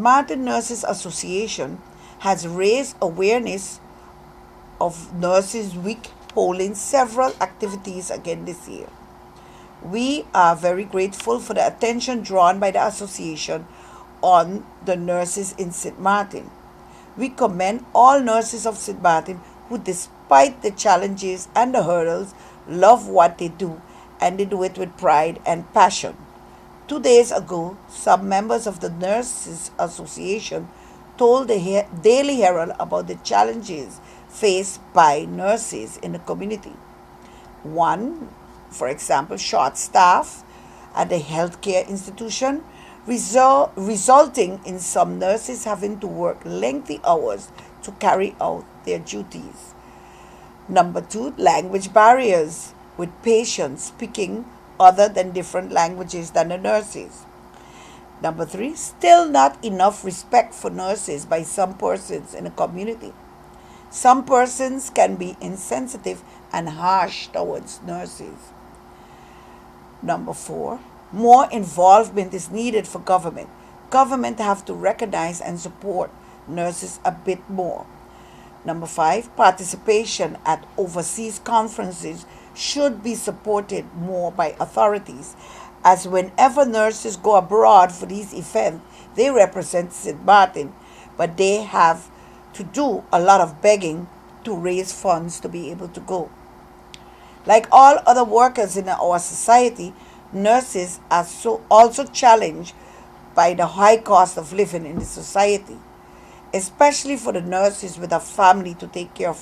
Martin Nurses Association has raised awareness of Nurses Week, holding several activities again this year. We are very grateful for the attention drawn by the association on the nurses in St. Martin. We commend all nurses of St. Martin who, despite the challenges and the hurdles, love what they do, and they do it with pride and passion. 2 days ago, some members of the Nurses Association told the Daily Herald about the challenges faced by nurses in the community. One, for example, short staff at a healthcare institution, resulting in some nurses having to work lengthy hours to carry out their duties. Number two, language barriers with patients speaking other than different languages than the nurses. Number three, still not enough respect for nurses by some persons in the community. Some persons can be insensitive and harsh towards nurses. Number four, more involvement is needed for government. Government have to recognize and support nurses a bit more. Number five, participation at overseas conferences should be supported more by authorities, as whenever nurses go abroad for these events, they represent St. Martin, but they have to do a lot of begging to raise funds to be able to go. Like all other workers in our society, nurses are also challenged by the high cost of living in the society, especially for the nurses with a family to take care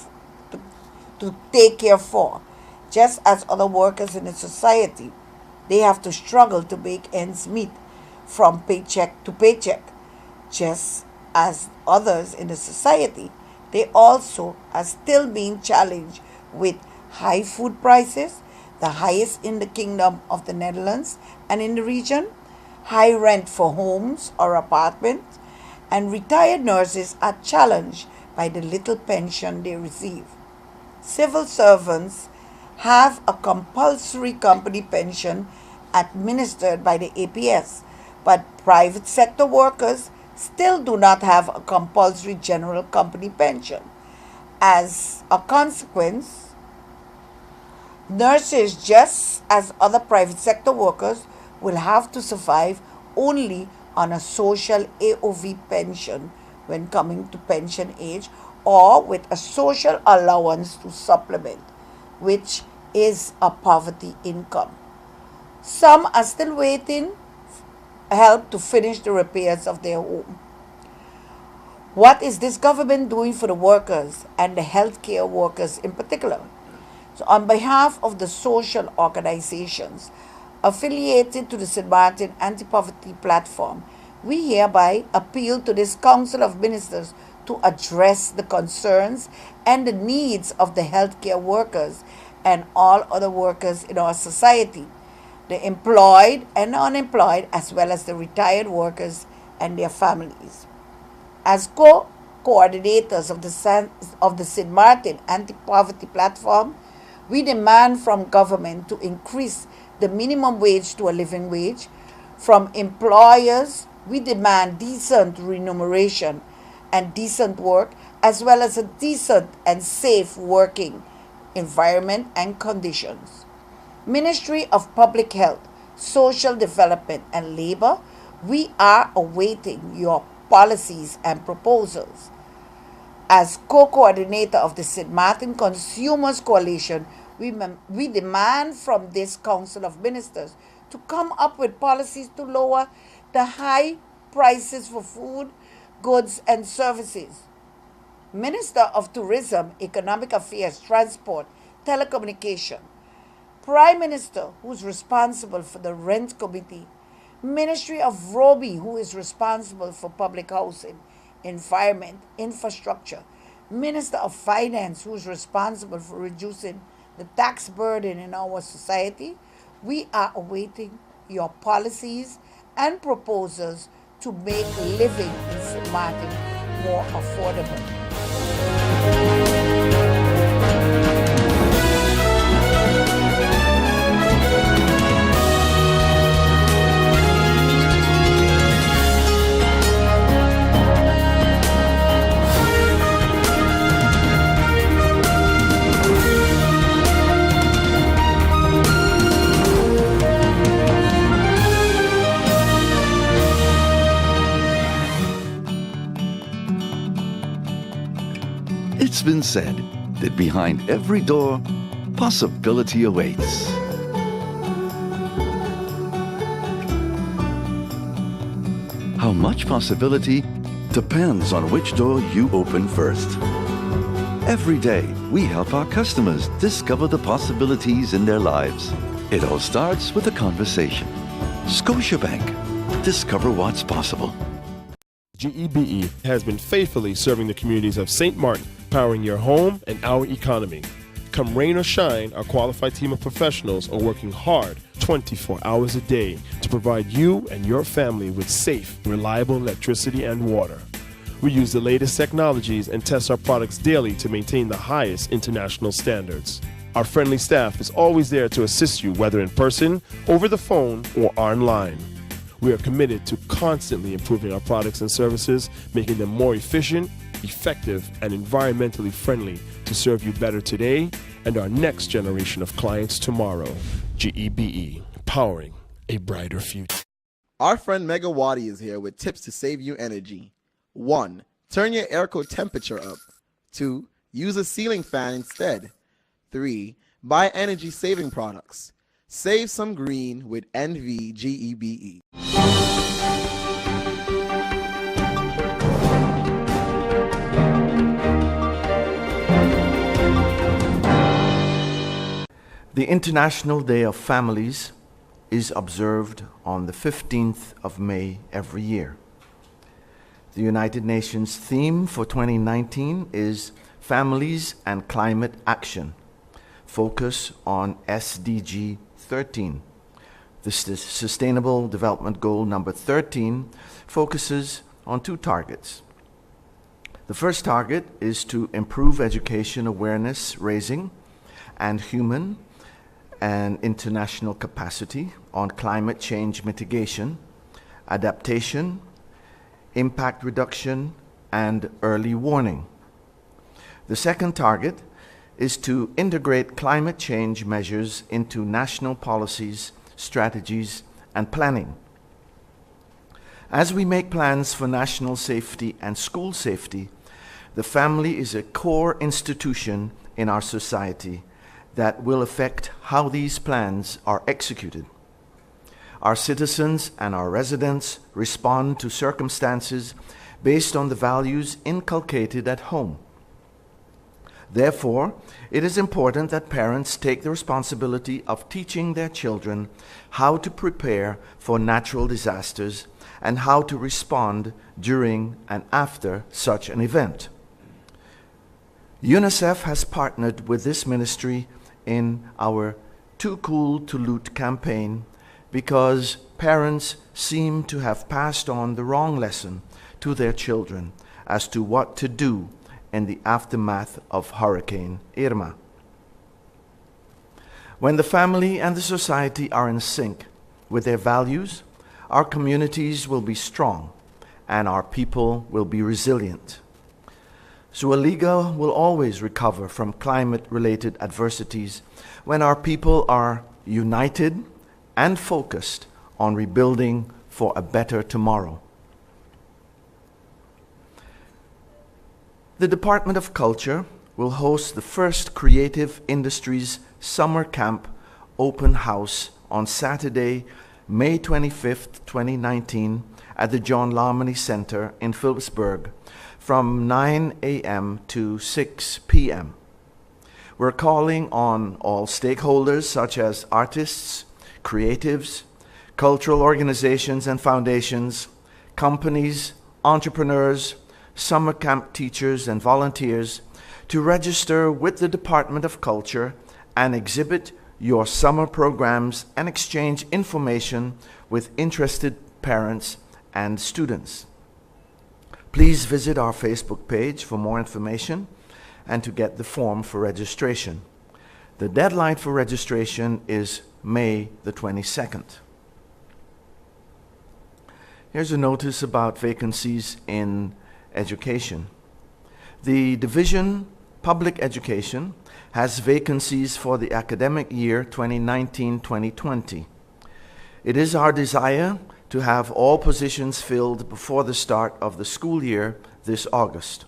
for. Just as other workers in the society, they have to struggle to make ends meet from paycheck to paycheck. Just as others in the society, they also are still being challenged with high food prices, the highest in the Kingdom of the Netherlands and in the region, high rent for homes or apartments, and retired nurses are challenged by the little pension they receive. Civil servants have a compulsory company pension administered by the APS, but private sector workers still do not have a compulsory general company pension. As a consequence, nurses, just as other private sector workers, will have to survive only on a social AOV pension when coming to pension age, or with a social allowance to supplement, which is a poverty income. Some are still waiting help to finish the repairs of their home. What is this government doing for the workers and the healthcare workers in particular? So on behalf of the social organizations affiliated to the St. Martin Anti-Poverty Platform, we hereby appeal to this Council of Ministers to address the concerns and the needs of the healthcare workers and all other workers in our society, the employed and unemployed, as well as the retired workers and their families. As co-coordinators of the St. Martin Anti-Poverty Platform, we demand from government to increase the minimum wage to a living wage. From employers, we demand decent remuneration and decent work, as well as a decent and safe working environment and conditions. Ministry of Public Health, Social Development and Labor, we are awaiting your policies and proposals. As co-coordinator of the St. Martin Consumers Coalition, we demand from this Council of Ministers to come up with policies to lower the high prices for food, goods and services. Minister of Tourism, Economic Affairs, Transport, Telecommunication. Prime Minister, who is responsible for the Rent Committee. Ministry of Roby, who is responsible for public housing, environment, infrastructure. Minister of Finance, who is responsible for reducing the tax burden in our society. We are awaiting your policies and proposals to make living in St. Martin more affordable. It's been said that behind every door, possibility awaits. How much possibility depends on which door you open first. Every day, we help our customers discover the possibilities in their lives. It all starts with a conversation. Scotiabank. Discover what's possible. GEBE has been faithfully serving the communities of St. Martin, powering your home and our economy. Come rain or shine, our qualified team of professionals are working hard 24 hours a day to provide you and your family with safe, reliable electricity and water. We use the latest technologies and test our products daily to maintain the highest international standards. Our friendly staff is always there to assist you, whether in person, over the phone, or online. We are committed to constantly improving our products and services, making them more efficient, effective, and environmentally friendly to serve you better today and our next generation of clients tomorrow. GEBE, powering a brighter future. Our friend Megawati is here with tips to save you energy. 1. Turn your airco temperature up. 2. Use a ceiling fan instead. 3. Buy energy-saving products. Save some green with NVGEBE. The International Day of Families is observed on the 15th of May every year. The United Nations theme for 2019 is Families and Climate Action. Focus on SDG 13. The Sustainable Development Goal number 13 focuses on 2 targets. The first target is to improve education awareness raising and human and international capacity on climate change mitigation, adaptation, impact reduction, and early warning. The second target is to integrate climate change measures into national policies, strategies, and planning. As we make plans for national safety and school safety, the family is a core institution in our society that will affect how these plans are executed. Our citizens and our residents respond to circumstances based on the values inculcated at home. Therefore, it is important that parents take the responsibility of teaching their children how to prepare for natural disasters and how to respond during and after such an event. UNICEF has partnered with this ministry in our Too Cool to Loot campaign because parents seem to have passed on the wrong lesson to their children as to what to do in the aftermath of Hurricane Irma. When the family and the society are in sync with their values, our communities will be strong and our people will be resilient. Zueliga will always recover from climate-related adversities when our people are united and focused on rebuilding for a better tomorrow. The Department of Culture will host the first Creative Industries Summer Camp Open House on Saturday, May 25th, 2019 at the John Larmony Center in Phillipsburg from 9 a.m. to 6 p.m. We're calling on all stakeholders such as artists, creatives, cultural organizations and foundations, companies, entrepreneurs, summer camp teachers and volunteers to register with the Department of Culture and exhibit your summer programs and exchange information with interested parents and students. Please visit our Facebook page for more information and to get the form for registration. The deadline for registration is May the 22nd. Here's a notice about vacancies in education. The Division Public Education has vacancies for the academic year 2019-2020. It is our desire to have all positions filled before the start of the school year this August.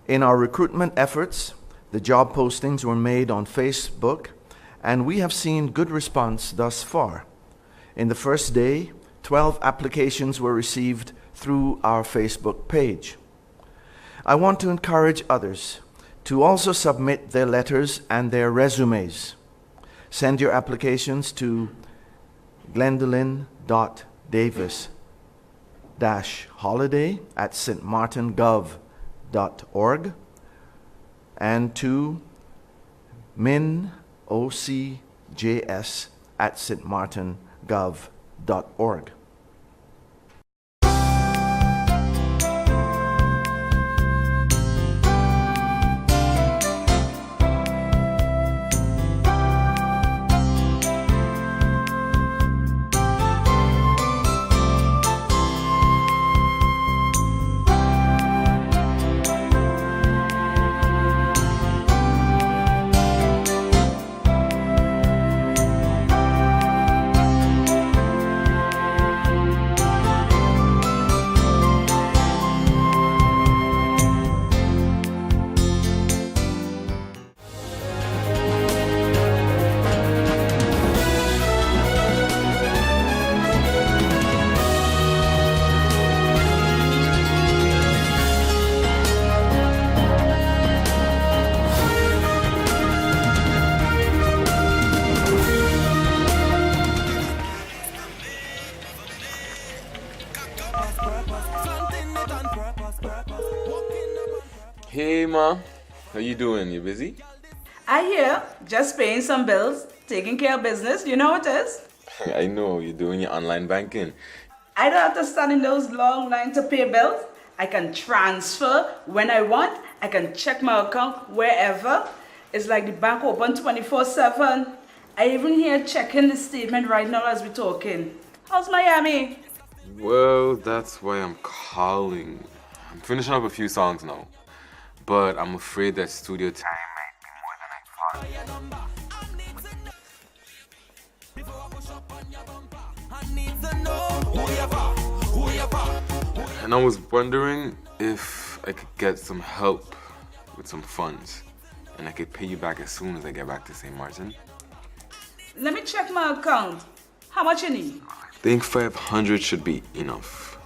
In our recruitment efforts, the job postings were made on Facebook, and we have seen good response thus far. In the first day, 12 applications were received through our Facebook page. I want to encourage others to also submit their letters and their resumes. Send your applications to glendolyn.davis-holiday@stmartingov.org and to minocjs@stmartingov.org. Hey ma, how you doing? You busy? I hear, just paying some bills, taking care of business, you know what it is? I know, you're doing your online banking. I don't have to stand in those long lines to pay bills. I can transfer when I want. I can check my account wherever. It's like the bank open 24/7. I even here checking the statement right now as we're talking. How's Miami? Well, that's why I'm calling. I'm finishing up a few songs now, but I'm afraid that studio time might be more than I thought. And I was wondering if I could get some help with some funds, and I could pay you back as soon as I get back to St. Martin. Let me check my account. How much you need? I think 500 should be enough.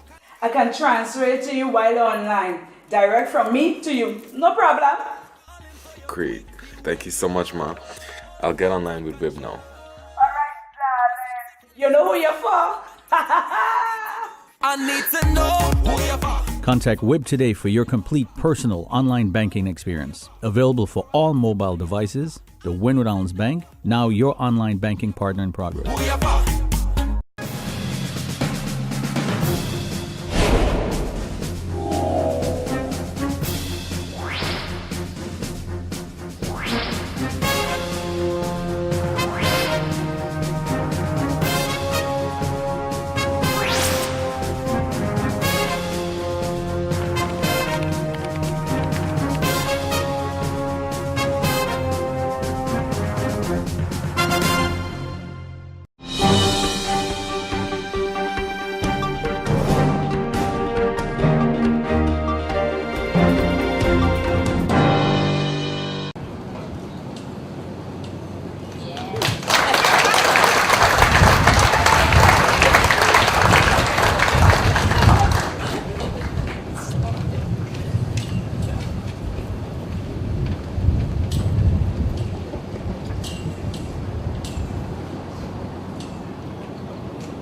I can transfer it to you while online. Direct from me to you. No problem. Great. Thank you so much, Ma. I'll get online with Wib now. Alright, darling. You know who you're for? I need to know who you're for. Contact Wib today for your complete personal online banking experience. Available for all mobile devices. The Wynwood Islands Bank, now your online banking partner in progress. Who you're for.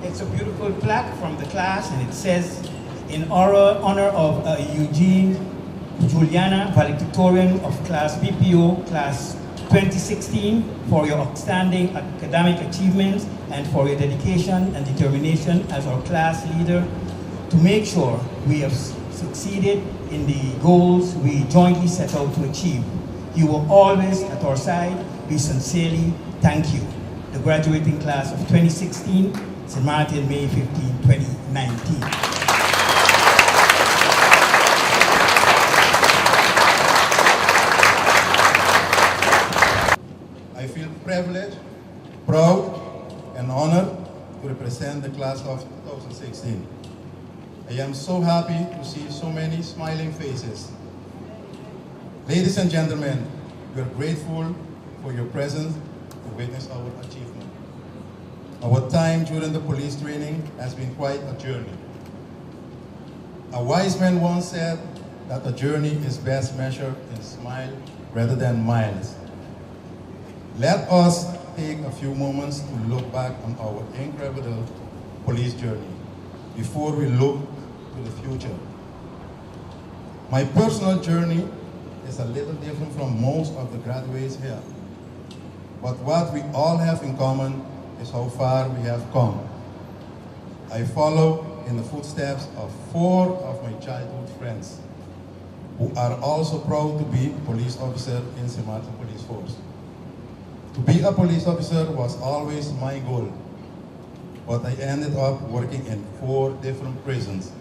It's a beautiful plaque from the class, and it says, in honor of Eugene Juliana, valedictorian of Class BPO, Class 2016, for your outstanding academic achievements and for your dedication and determination as our class leader to make sure we have succeeded in the goals we jointly set out to achieve. You were always at our side. We sincerely thank you. The graduating class of 2016, St. Martin, May 15, 2019. I feel privileged, proud, and honored to represent the class of 2016. I am so happy to see so many smiling faces. Ladies and gentlemen, we are grateful for your presence to witness our achievement. Our time during the police training has been quite a journey. A wise man once said that a journey is best measured in smile rather than miles. Let us take a few moments to look back on our incredible police journey before we look to the future. My personal journey is a little different from most of the graduates here. But what we all have in common is how far we have come. I follow in the footsteps of 4 of my childhood friends who are also proud to be police officers in St. Martin Police Force. To be a police officer was always my goal, but I ended up working in 4 different prisons.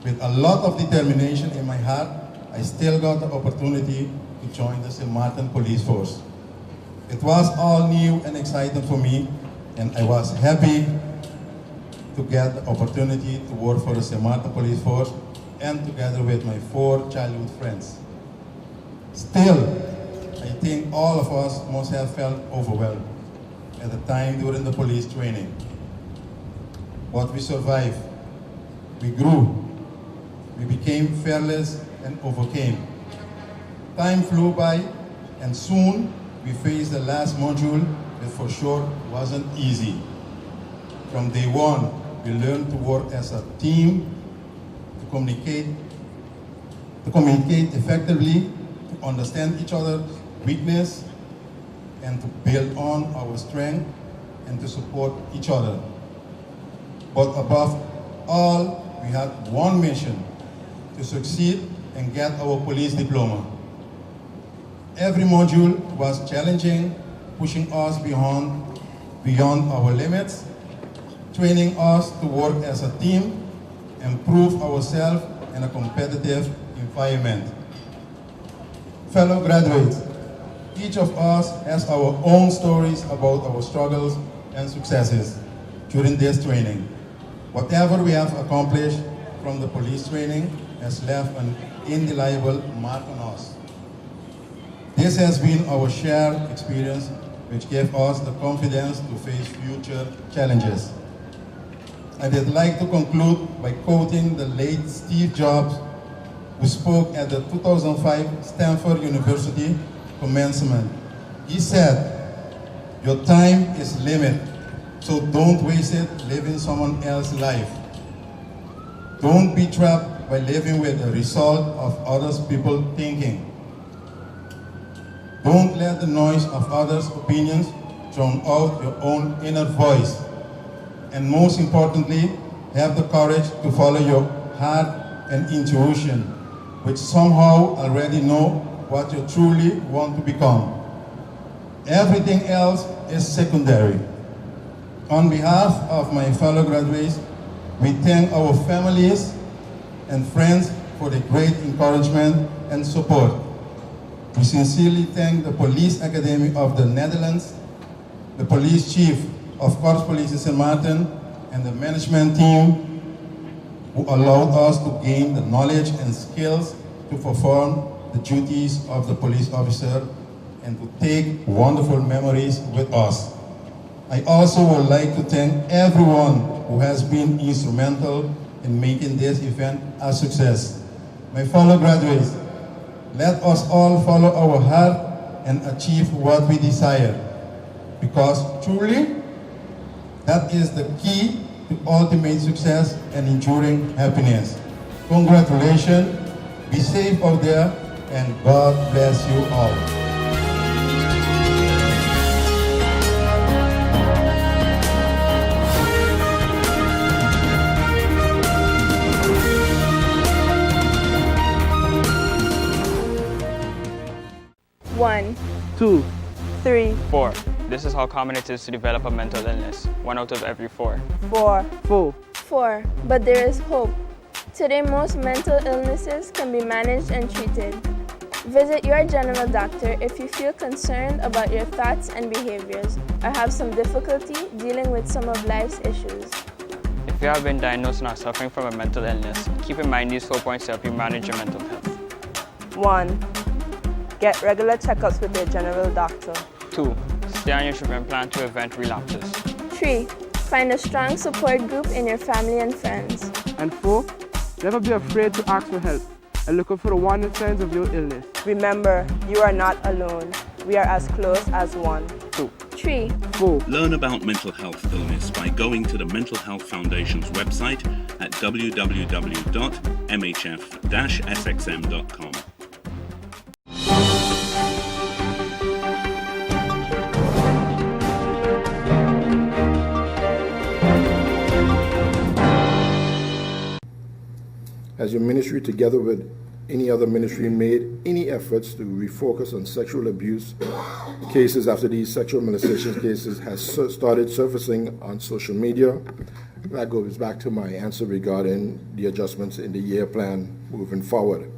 With a lot of determination in my heart, I still got the opportunity to join the St. Martin Police Force. It was all new and exciting for me, and I was happy to get the opportunity to work for the St. Martin Police Force and together with my 4 childhood friends. Still, I think all of us must have felt overwhelmed at the time during the police training. But we survived, we grew, we became fearless and overcame. Time flew by, and soon we faced the last module that for sure wasn't easy. From day one, we learned to work as a team, to communicate effectively, to understand each other's weakness, and to build on our strength and to support each other. But above all, we had one mission: to succeed and get our police diploma. Every module was challenging, pushing us beyond our limits, training us to work as a team and prove ourselves in a competitive environment. Fellow graduates, each of us has our own stories about our struggles and successes during this training. Whatever we have accomplished from the police training has left an indelible mark on us. This has been our shared experience, which gave us the confidence to face future challenges. I would like to conclude by quoting the late Steve Jobs, who spoke at the 2005 Stanford University commencement. He said, "Your time is limited, so don't waste it living someone else's life. Don't be trapped by living with the result of others' people thinking. Don't let the noise of others' opinions drown out your own inner voice. And most importantly, have the courage to follow your heart and intuition, which somehow already know what you truly want to become. Everything else is secondary." On behalf of my fellow graduates, we thank our families and friends for the great encouragement and support. We sincerely thank the Police Academy of the Netherlands, the Police Chief of Corps Police St. Martin, and the management team who allowed us to gain the knowledge and skills to perform the duties of the police officer and to take wonderful memories with us. I also would like to thank everyone who has been instrumental in making this event a success. My fellow graduates, let us all follow our heart and achieve what we desire, because truly, that is the key to ultimate success and enduring happiness. Congratulations, be safe out there, and God bless you all. One, 2, 3, 4. This is how common it is to develop a mental illness. 1 out of every 4. 4, 4. 4. But there is hope. Today, most mental illnesses can be managed and treated. Visit your general doctor if you feel concerned about your thoughts and behaviors or have some difficulty dealing with some of life's issues. If you have been diagnosed and are suffering from a mental illness, keep in mind these 4 points to help you manage your mental health. 1. Get regular checkups with your general doctor. 2. Stay on your treatment plan to prevent relapses. 3. Find a strong support group in your family and friends. And 4. Never be afraid to ask for help and look out for the warning signs of your illness. Remember, you are not alone. We are as close as one. 2. 3. 4. Learn about mental health illness by going to the Mental Health Foundation's website at www.mhf-sxm.com. Has your ministry, together with any other ministry, made any efforts to refocus on sexual abuse cases after these sexual molestation cases has started surfacing on social media? That goes back to my answer regarding the adjustments in the year plan moving forward.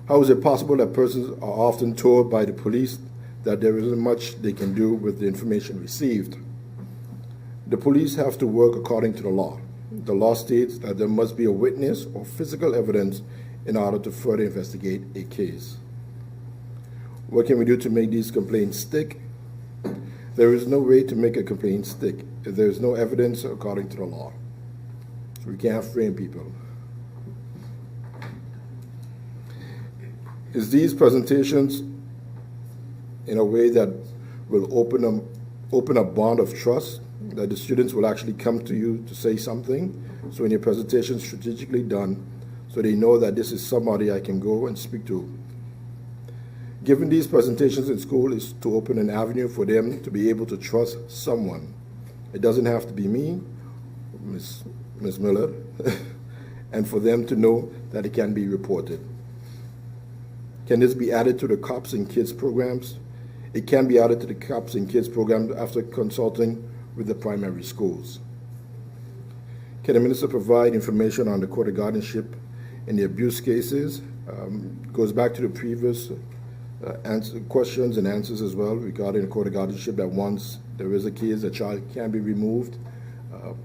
How is it possible that persons are often told by the police that there isn't much they can do with the information received? The police have to work according to the law. The law states that there must be a witness or physical evidence in order to further investigate a case. What can we do to make these complaints stick? There is no way to make a complaint stick if there is no evidence according to the law. So we can't frame people. Is these presentations in a way that will open a bond of trust, that the students will actually come to you to say something? So in your presentation is strategically done, so they know that this is somebody I can go and speak to. Giving these presentations in school is to open an avenue for them to be able to trust someone. It doesn't have to be me, Ms. Miller, and for them to know that it can be reported. Can this be added to the COPS and Kids programs? It can be added to the COPS and Kids program after consulting with the primary schools. Can the minister provide information on the court of guardianship in the abuse cases? Goes back to the previous questions and answers as well regarding the court of guardianship, that once there is a case, a child can be removed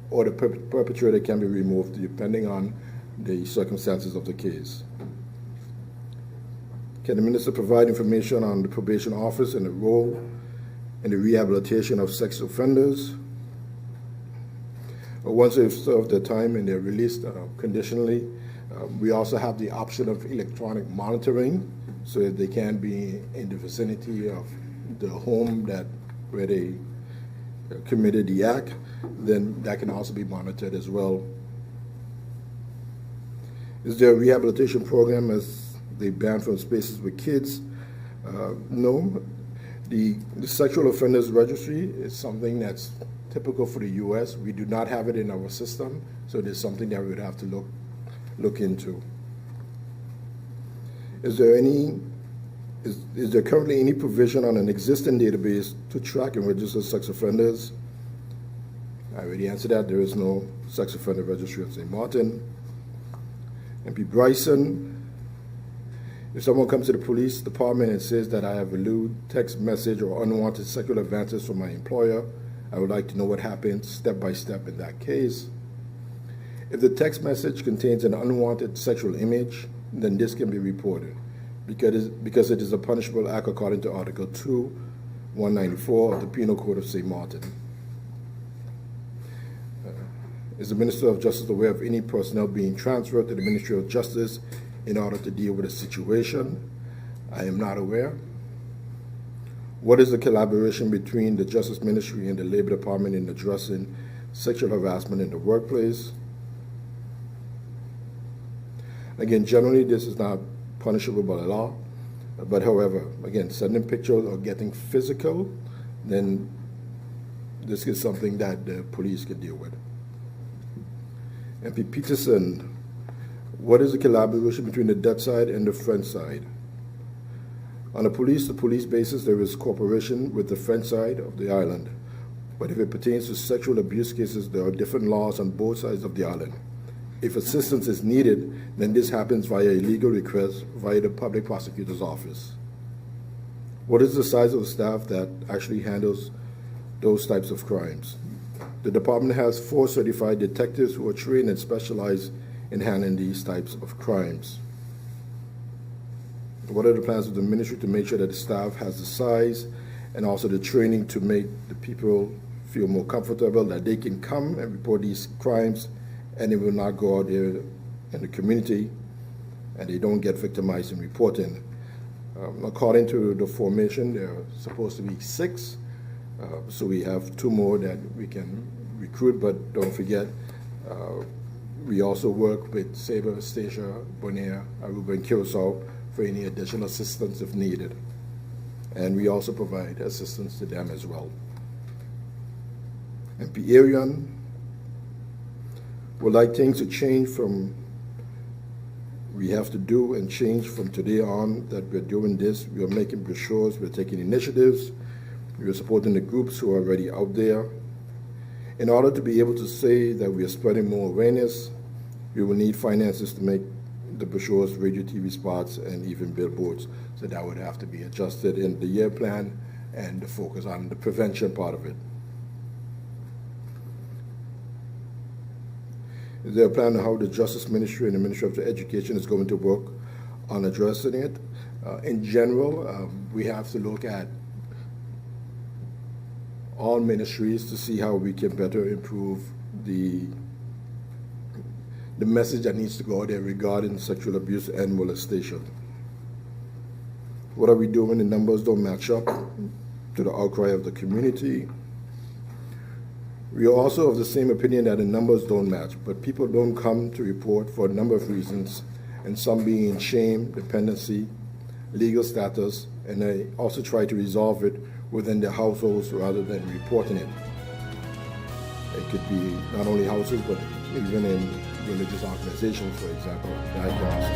or the perpetrator can be removed depending on the circumstances of the case. Can the minister provide information on the probation office and the role in the rehabilitation of sex offenders? Once they've served their time and they're released conditionally, we also have the option of electronic monitoring, so that they can be in the vicinity of the home where they committed the act, then that can also be monitored as well. Is there a rehabilitation program as they ban from spaces with kids? No. The Sexual Offenders Registry is something that's typical for the U.S. We do not have it in our system, so it is something that we would have to look into. Is there currently any provision on an existing database to track and register sex offenders? I already answered that. There is no sex offender registry at St. Martin. MP Bryson, if someone comes to the police department and says that I have a lewd text message or unwanted sexual advances from my employer, I would like to know what happens step by step in that case. If the text message contains an unwanted sexual image, then this can be reported because it is a punishable act according to Article 2, 194 of the Penal Code of St. Martin. Is the Minister of Justice aware of any personnel being transferred to the Ministry of Justice in order to deal with the situation? I am not aware. What is the collaboration between the Justice Ministry and the Labor Department in addressing sexual harassment in the workplace? Again, generally this is not punishable by the law, but however, again, sending pictures or getting physical, then this is something that the police can deal with. MP Peterson, what is the collaboration between the Dutch side and the French side? On a police-to-police basis, there is cooperation with the French side of the island. But if it pertains to sexual abuse cases, there are different laws on both sides of the island. If assistance is needed, then this happens via a legal request via the public prosecutor's office. What is the size of the staff that actually handles those types of crimes? The department has 4 certified detectives who are trained and specialized in handling these types of crimes. What are the plans of the ministry to make sure that the staff has the size and also the training to make the people feel more comfortable that they can come and report these crimes and they will not go out there in the community and they don't get victimized in reporting. According to the formation, there are supposed to be 6, so we have 2 more that we can recruit, but don't forget, we also work with Sabre, Stacia, Bonaire, Aruba, and Curacao for any additional assistance if needed. And we also provide assistance to them as well. MP Arian would like things to change from we have to do and change from today on that we're doing this. We are making brochures, we're taking initiatives, we are supporting the groups who are already out there. In order to be able to say that we are spreading more awareness, we will need finances to make the brochures, radio, TV spots, and even billboards. So that would have to be adjusted in the year plan and the focus on the prevention part of it. Is there a plan on how the Justice Ministry and the Ministry of Education is going to work on addressing it? In general, we have to look at all ministries to see how we can better improve the message that needs to go out there regarding sexual abuse and molestation. What are we doing? The numbers don't match up to the outcry of the community. We are also of the same opinion that the numbers don't match, but people don't come to report for a number of reasons, and some being shame, dependency, legal status, and they also try to resolve it within their households rather than reporting it. It could be not only houses, but even in religious organizations, for example, diagnosis.